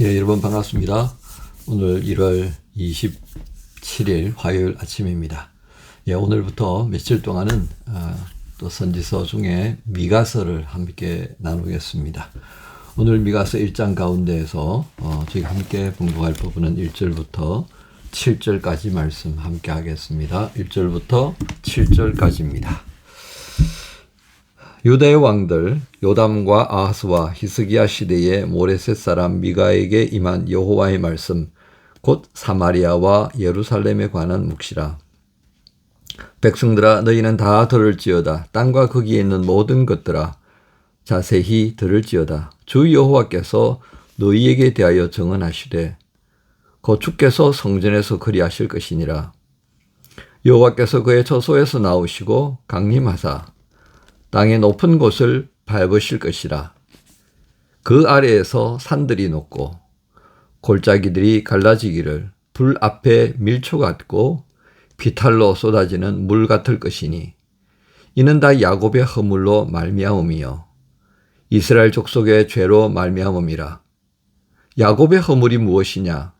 예, 여러분 반갑습니다. 오늘 1월 27일 화요일 아침입니다. 예, 오늘부터 며칠 동안은 또 선지서 중에 미가서를 함께 나누겠습니다. 오늘 미가서 1장 가운데에서 저희가 함께 봉독할 부분은 1절부터 7절까지 말씀 함께 하겠습니다. 1절부터 7절까지입니다. 유다의 왕들 요담과 아하스와 히스기야 시대의 모레셋 사람 미가에게 임한 여호와의 말씀 곧 사마리아와 예루살렘에 관한 묵시라. 백성들아 너희는 다 들을지어다. 땅과 거기에 있는 모든 것들아 자세히 들을지어다. 주 여호와께서 너희에게 대하여 정언하시되 곧 주께서 성전에서 그리하실 것이니라. 여호와께서 그의 처소에서 나오시고 강림하사 땅의 높은 곳을 밟으실 것이라. 그 아래에서 산들이 높고 골짜기들이 갈라지기를 불 앞에 밀초 같고 비탈로 쏟아지는 물 같을 것이니 이는 다 야곱의 허물로 말미암음이요 이스라엘 족속의 죄로 말미암음이라. 야곱의 허물이 무엇이냐?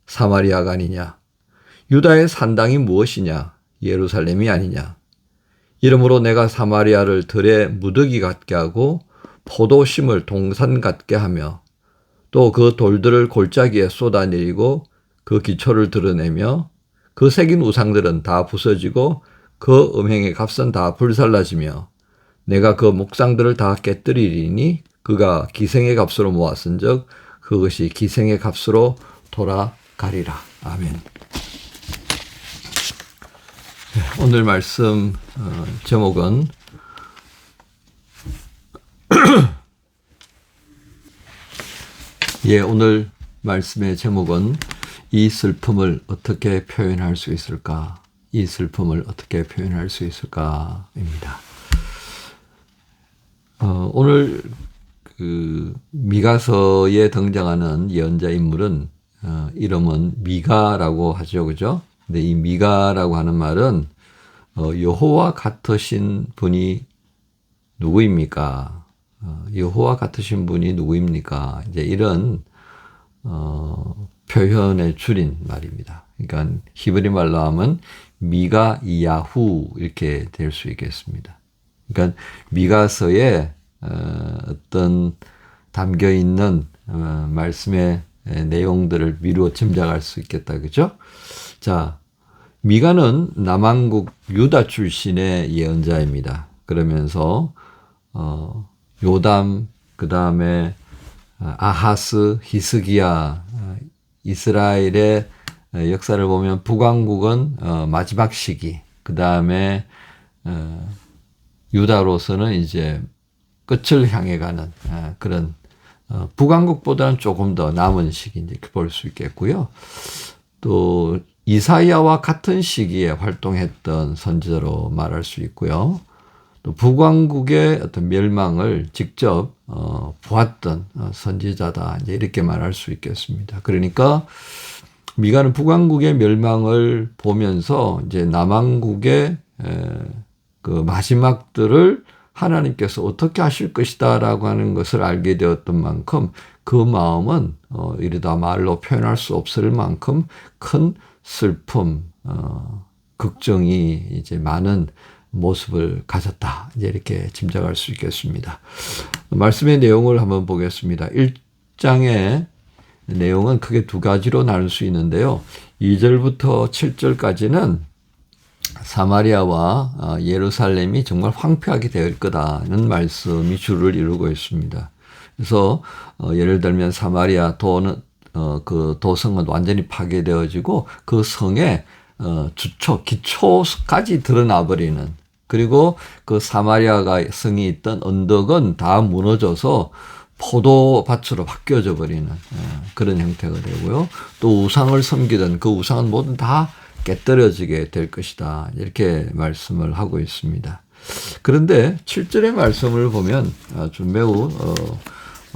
사마리아가 아니냐? 유다의 산당이 무엇이냐? 예루살렘이 아니냐? 이러므로 내가 사마리아를 들의 무더기 같게 하고 포도심을 동산 같게 하며 또 그 돌들을 골짜기에 쏟아내리고 그 기초를 드러내며 그 새긴 우상들은 다 부서지고 그 음행의 값은 다 불살라지며 내가 그 목상들을 다 깨뜨리리니 그가 기생의 값으로 모았은즉 그것이 기생의 값으로 돌아가리라. 아멘. 오늘 말씀 제목은 오늘 말씀의 제목은 이 슬픔을 어떻게 표현할 수 있을까? 이 슬픔을 어떻게 표현할 수 있을까입니다. 오늘 그 미가서에 등장하는 예언자 인물은 이름은 미가라고 하죠, 그죠? 근데 이 미가라고 하는 말은 여호와 같으신 분이 누구입니까? 여호와 같으신 분이 누구입니까? 이제 이런 표현의 줄인 말입니다. 그러니까 히브리 말로 하면 미가 야후 이렇게 될 수 있겠습니다. 그러니까 미가서에 어떤 담겨 있는 말씀의 내용들을 미루어 짐작할 수 있겠다, 그죠? 자, 미가는 남왕국 유다 출신의 예언자입니다. 그러면서 요담, 그 다음에 아하스, 히스기야, 이스라엘의 역사를 보면 북왕국은 마지막 시기, 그 다음에 유다로서는 이제 끝을 향해 가는 그런 북왕국보다는 조금 더 남은 시기 이렇게 볼 수 있겠고요. 또 이사야와 같은 시기에 활동했던 선지자로 말할 수 있고요. 또 북왕국의 어떤 멸망을 직접 보았던 선지자다 이제 이렇게 말할 수 있겠습니다. 그러니까 미가는 북왕국의 멸망을 보면서 이제 남왕국의 그 마지막들을 하나님께서 어떻게 하실 것이다라고 하는 것을 알게 되었던 만큼 그 마음은 이르다 말로 표현할 수 없을 만큼 큰 슬픔, 걱정이 이제 많은 모습을 가졌다. 이제 이렇게 짐작할 수 있겠습니다. 말씀의 내용을 한번 보겠습니다. 1장의 내용은 크게 두 가지로 나눌 수 있는데요. 2절부터 7절까지는 사마리아와 예루살렘이 정말 황폐하게 될 거다는 말씀이 주를 이루고 있습니다. 그래서 예를 들면 사마리아 도는 그 도성은 완전히 파괴되어지고 그 성의 기초까지 드러나 버리는, 그리고 그 사마리아가 성이 있던 언덕은 다 무너져서 포도밭으로 바뀌어져 버리는 그런 형태가 되고요. 또 우상을 섬기던 그 우상은 모두 다 깨뜨려지게 될 것이다. 이렇게 말씀을 하고 있습니다. 그런데 7절의 말씀을 보면 좀 매우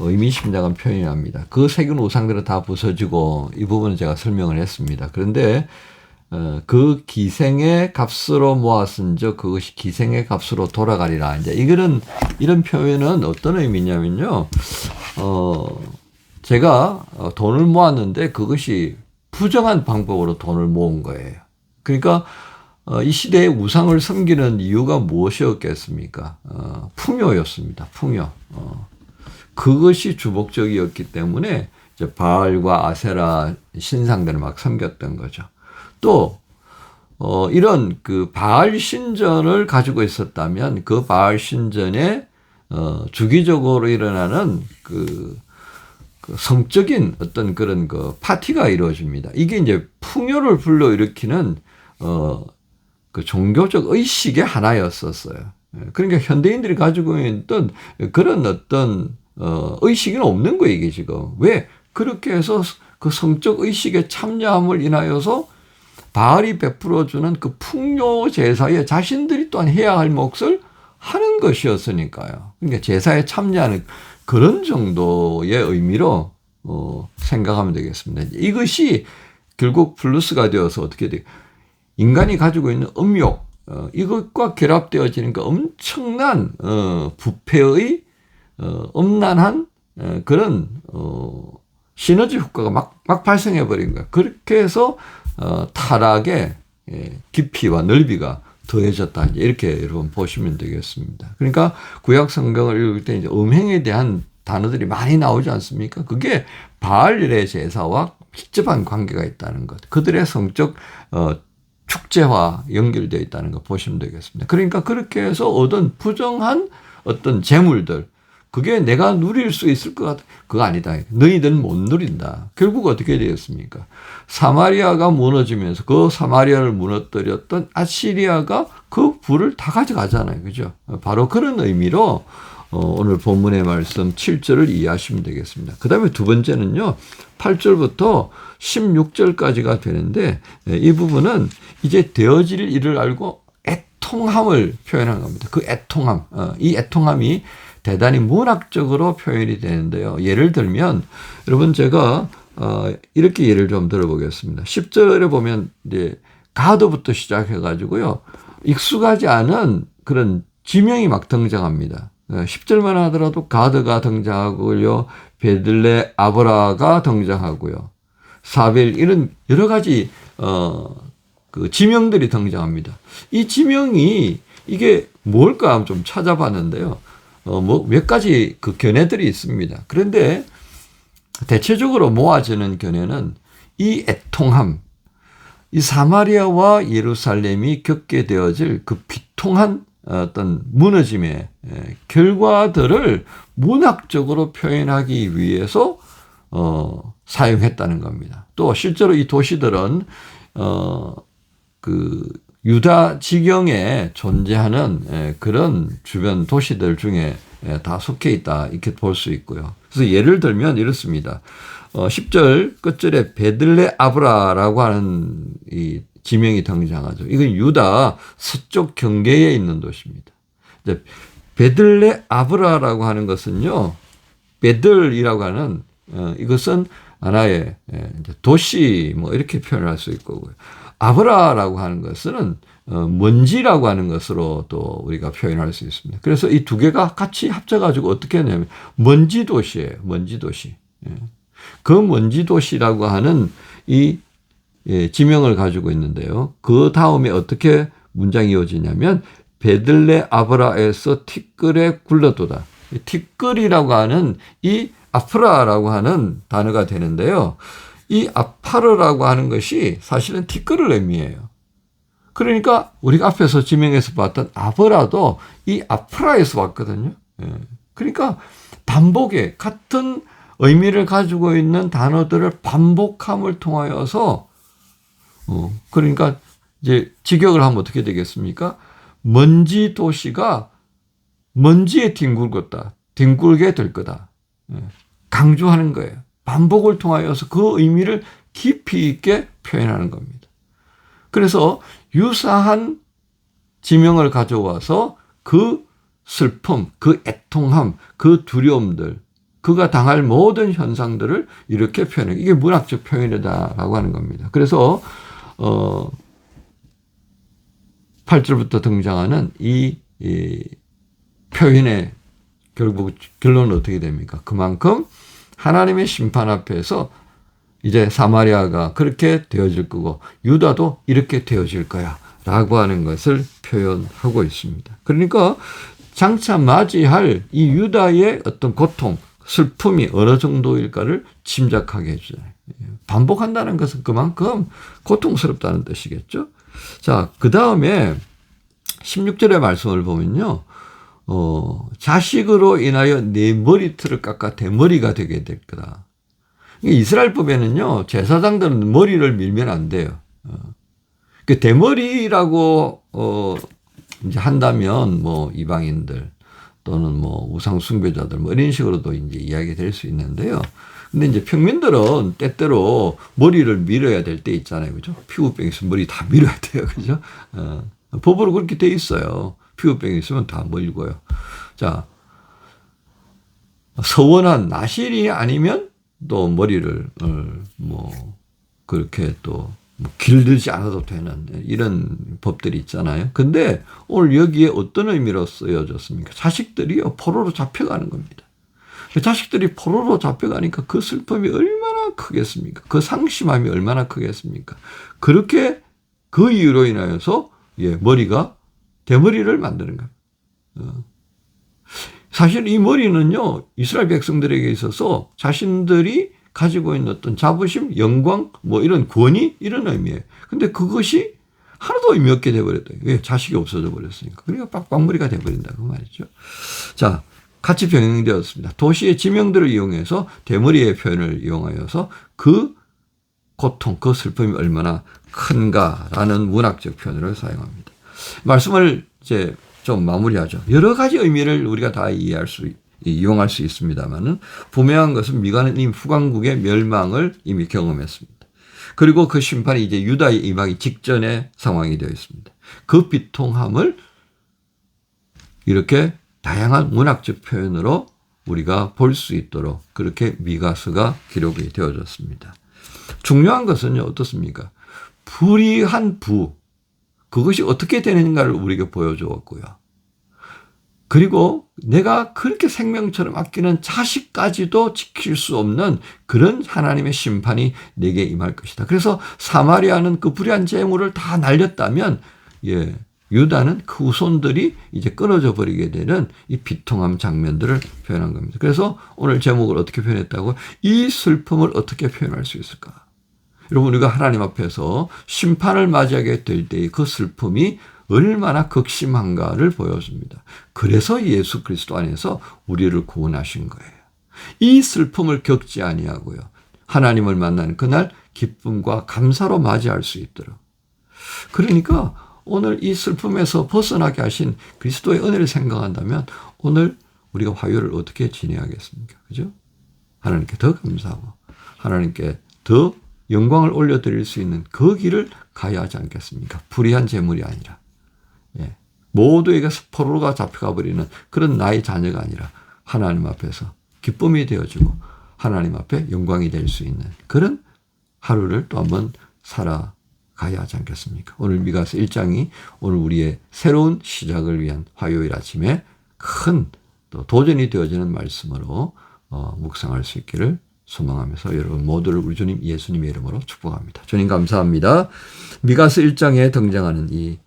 의미심장한 표현이 납니다. 그 새긴 우상들은 다 부서지고, 이 부분은 제가 설명을 했습니다. 그런데 그 기생의 값으로 모았은즉 그것이 기생의 값으로 돌아가리라. 이제 이런 표현은 어떤 의미냐면요. 제가 돈을 모았는데 그것이 부정한 방법으로 돈을 모은 거예요. 그러니까 이 시대의 우상을 섬기는 이유가 무엇이었겠습니까? 풍요였습니다. 풍요. 그것이 주목적이었기 때문에 이제 바알과 아세라 신상들을 막 섬겼던 거죠. 또 이런 그 바알 신전을 가지고 있었다면 그 바알 신전에 주기적으로 일어나는 그 성적인 어떤 그런 그 파티가 이루어집니다. 이게 이제 풍요를 불러일으키는 그 종교적 의식의 하나였었어요. 그러니까 현대인들이 가지고 있던 그런 어떤 의식은 없는 거예요, 이게 지금. 왜? 그렇게 해서 그 성적 의식에 참여함을 인하여서 바알이 베풀어주는 그 풍요 제사에 자신들이 또한 해야 할 몫을 하는 것이었으니까요. 그러니까 제사에 참여하는 그런 정도의 의미로 생각하면 되겠습니다. 이것이 결국 플러스가 되어서 어떻게 돼요? 인간이 가지고 있는 음욕, 이것과 결합되어지니까 엄청난 부패의 음란한 그런 시너지 효과가 막 발생해 버린 거예요. 그렇게 해서 타락의 깊이와 넓이가 더해졌다. 이렇게 여러분 보시면 되겠습니다. 그러니까 구약 성경을 읽을 때 이제 음행에 대한 단어들이 많이 나오지 않습니까? 그게 바알의 제사와 밀접한 관계가 있다는 것. 그들의 성적 축제와 연결되어 있다는 거 보시면 되겠습니다. 그러니까 그렇게 해서 얻은 부정한 어떤 재물들, 그게 내가 누릴 수 있을 것 같아. 그거 아니다. 너희들은 못 누린다. 결국 어떻게 되었습니까? 사마리아가 무너지면서 그 사마리아를 무너뜨렸던 아시리아가 그 부를 다 가져가잖아요. 그죠? 바로 그런 의미로 오늘 본문의 말씀 7절을 이해하시면 되겠습니다. 그 다음에 두 번째는요, 8절부터 16절까지가 되는데, 이 부분은 이제 되어질 일을 알고 애통함을 표현한 겁니다. 그 애통함, 이 애통함이 대단히 문학적으로 표현이 되는데요. 예를 들면, 여러분 제가 이렇게 예를 좀 들어보겠습니다. 10절에 보면 이제 가드부터 시작해가지고요, 익숙하지 않은 그런 지명이 막 등장합니다. 10절만 하더라도 가드가 등장하고요, 베들레 아브라가 등장하고요, 사벨, 이런 여러 가지 그 지명들이 등장합니다. 이 지명이 이게 뭘까 좀 찾아봤는데요. 뭐 몇 가지 그 견해들이 있습니다. 그런데 대체적으로 모아지는 견해는 이 애통함, 이 사마리아와 예루살렘이 겪게 되어질 그 비통한 어떤 무너짐의 결과들을 문학적으로 표현하기 위해서 사용했다는 겁니다. 또 실제로 이 도시들은 그 유다 지경에 존재하는 그런 주변 도시들 중에 다 속해 있다, 이렇게 볼 수 있고요. 그래서 예를 들면 이렇습니다. 10절 끝절에 베들레 아브라라고 하는 이 지명이 등장하죠. 이건 유다 서쪽 경계에 있는 도시입니다. 이제 베들레 아브라라고 하는 것은요, 베들이라고 하는 이것은 하나의 도시 뭐 이렇게 표현할 수 있고요. 아브라라고 하는 것은 먼지라고 하는 것으로 또 우리가 표현할 수 있습니다. 그래서 이 두 개가 같이 합쳐가지고 어떻게 하냐면 먼지 도시예요. 먼지 도시. 그 먼지 도시라고 하는 이 지명을 가지고 있는데요. 그 다음에 어떻게 문장이 이어지냐면 베들레 아브라에서 티끌에 굴러도다. 티끌이라고 하는 이 아프라라고 하는 단어가 되는데요. 이 아파르라고 하는 것이 사실은 티끌을 의미해요. 그러니까 우리가 앞에서 지명에서 봤던 아브라도 이 아프라에서 왔거든요. 그러니까 반복의 같은 의미를 가지고 있는 단어들을 반복함을 통하여서 그러니까 이제 직역을 하면 어떻게 되겠습니까? 먼지 도시가 먼지에 뒹굴겠다. 뒹굴게 될 거다. 강조하는 거예요. 반복을 통하여서 그 의미를 깊이 있게 표현하는 겁니다. 그래서 유사한 지명을 가져와서 그 슬픔, 그 애통함, 그 두려움들, 그가 당할 모든 현상들을 이렇게 표현해요. 이게 문학적 표현이다라고 하는 겁니다. 그래서 8절부터 등장하는 이 표현의 결국 결론은 어떻게 됩니까? 그만큼 하나님의 심판 앞에서 이제 사마리아가 그렇게 되어질 거고 유다도 이렇게 되어질 거야 라고 하는 것을 표현하고 있습니다. 그러니까 장차 맞이할 이 유다의 어떤 고통, 슬픔이 어느 정도일까를 짐작하게 해주잖아요. 반복한다는 것은 그만큼 고통스럽다는 뜻이겠죠. 자, 그 다음에 16절의 말씀을 보면요. 자식으로 인하여 내 머리털을 깎아 대머리가 되게 될 거다. 이스라엘법에는요, 제사장들은 머리를 밀면 안 돼요. 그 대머리라고, 이제 한다면, 뭐, 이방인들 또는 뭐, 우상숭배자들 뭐, 이런 식으로도 이제 이야기 될 수 있는데요. 근데 이제 평민들은 때때로 머리를 밀어야 될 때 있잖아요. 그죠? 피부병 있으면 머리 다 밀어야 돼요. 그죠? 법으로 그렇게 돼 있어요. 피부병 있으면 다 밀고요. 자, 서원한 나실이 아니면 또 머리를 뭐 그렇게 또 뭐 길들지 않아도 되는 이런 법들이 있잖아요. 근데 오늘 여기에 어떤 의미로 쓰여졌습니까? 자식들이요 포로로 잡혀가는 겁니다. 자식들이 포로로 잡혀가니까 그 슬픔이 얼마나 크겠습니까? 그 상심함이 얼마나 크겠습니까? 그렇게 그 이유로 인하여서 머리가 대머리를 만드는 겁니다. 사실 이 머리는요, 이스라엘 백성들에게 있어서 자신들이 가지고 있는 어떤 자부심, 영광, 뭐 이런 권위, 이런 의미예요. 근데 그것이 하나도 의미 없게 돼버렸다. 왜? 자식이 없어져 버렸으니까. 그러니까 빡빡머리가 돼버린다. 그 말이죠. 자, 같이 병행되었습니다. 도시의 지명들을 이용해서 대머리의 표현을 이용하여서 그 고통, 그 슬픔이 얼마나 큰가라는 문학적 표현으로 사용합니다. 말씀을 이제 좀 마무리하죠. 여러 가지 의미를 우리가 다 이용할 수 있습니다만은 분명한 것은 미가는 이미 후광국의 멸망을 이미 경험했습니다. 그리고 그 심판이 이제 유다에 임하기 직전의 상황이 되어 있습니다. 그 비통함을 이렇게 다양한 문학적 표현으로 우리가 볼 수 있도록 그렇게 미가서가 기록이 되어졌습니다. 중요한 것은요, 어떻습니까? 불의한 부, 그것이 어떻게 되는가를 우리에게 보여주었고요. 그리고 내가 그렇게 생명처럼 아끼는 자식까지도 지킬 수 없는 그런 하나님의 심판이 내게 임할 것이다. 그래서 사마리아는 그 불의한 재물을 다 날렸다면, 유다는 그 후손들이 이제 끊어져 버리게 되는 이 비통함 장면들을 표현한 겁니다. 그래서 오늘 제목을 어떻게 표현했다고? 이 슬픔을 어떻게 표현할 수 있을까? 여러분, 우리가 하나님 앞에서 심판을 맞이하게 될 때의 그 슬픔이 얼마나 극심한가를 보여줍니다. 그래서 예수 그리스도 안에서 우리를 구원하신 거예요. 이 슬픔을 겪지 아니하고요, 하나님을 만나는 그날 기쁨과 감사로 맞이할 수 있도록. 그러니까 오늘 이 슬픔에서 벗어나게 하신 그리스도의 은혜를 생각한다면 오늘 우리가 화요일을 어떻게 지내야겠습니까? 그죠? 하나님께 더 감사하고 하나님께 더 영광을 올려드릴 수 있는 그 길을 가야 하지 않겠습니까? 불의한 재물이 아니라, 모두에게 포로가 잡혀가 버리는 그런 나의 자녀가 아니라 하나님 앞에서 기쁨이 되어지고 하나님 앞에 영광이 될 수 있는 그런 하루를 또 한번 살아가야 하지 않겠습니까? 오늘 미가서 1장이 오늘 우리의 새로운 시작을 위한 화요일 아침에 큰 또 도전이 되어지는 말씀으로 묵상할 수 있기를 소망하면서 여러분 모두를 우리 주님 예수님의 이름으로 축복합니다. 주님 감사합니다. 미가서 1장에 등장하는 이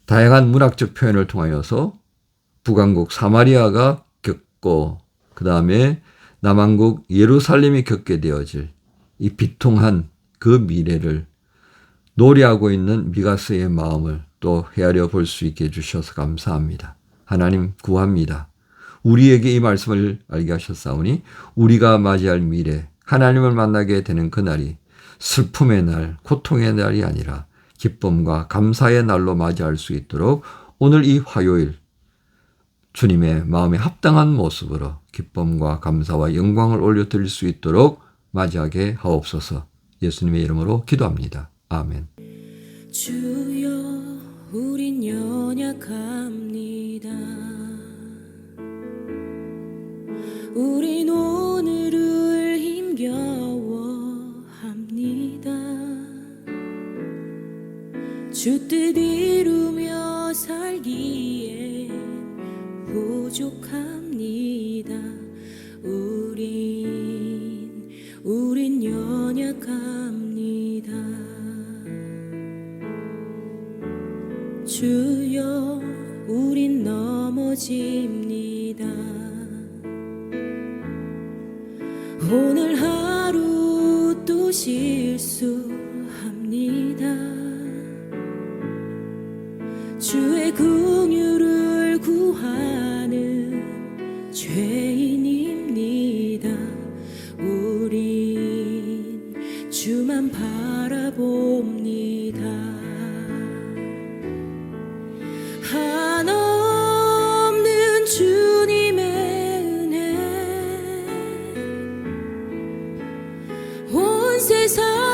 다양한 문학적 표현을 통하여서 북왕국 사마리아가 겪고 그 다음에 남왕국 예루살렘이 겪게 되어질 이 비통한 그 미래를 노래하고 있는 미가서의 마음을 또 헤아려 볼 수 있게 해주셔서 감사합니다. 하나님 구합니다. 우리에게 이 말씀을 알게 하셨사오니 우리가 맞이할 미래, 하나님을 만나게 되는 그날이 슬픔의 날, 고통의 날이 아니라 기쁨과 감사의 날로 맞이할 수 있도록 오늘 이 화요일 주님의 마음에 합당한 모습으로 기쁨과 감사와 영광을 올려드릴 수 있도록 맞이하게 하옵소서. 예수님의 이름으로 기도합니다. 아멘. 주여, 우린 연약합니다. 우린 오늘을 힘겨워합니다. 주 뜻 이루며 살기에 부족합니다. 우리 우린 연약합니다. 주여 우린 넘어집니다. 오늘 하루 또 실수합니다. 주의 긍휼을 구하는 죄인입니다. 우린 주만 바라봅니다. 한없는 주님의 은혜 온 세상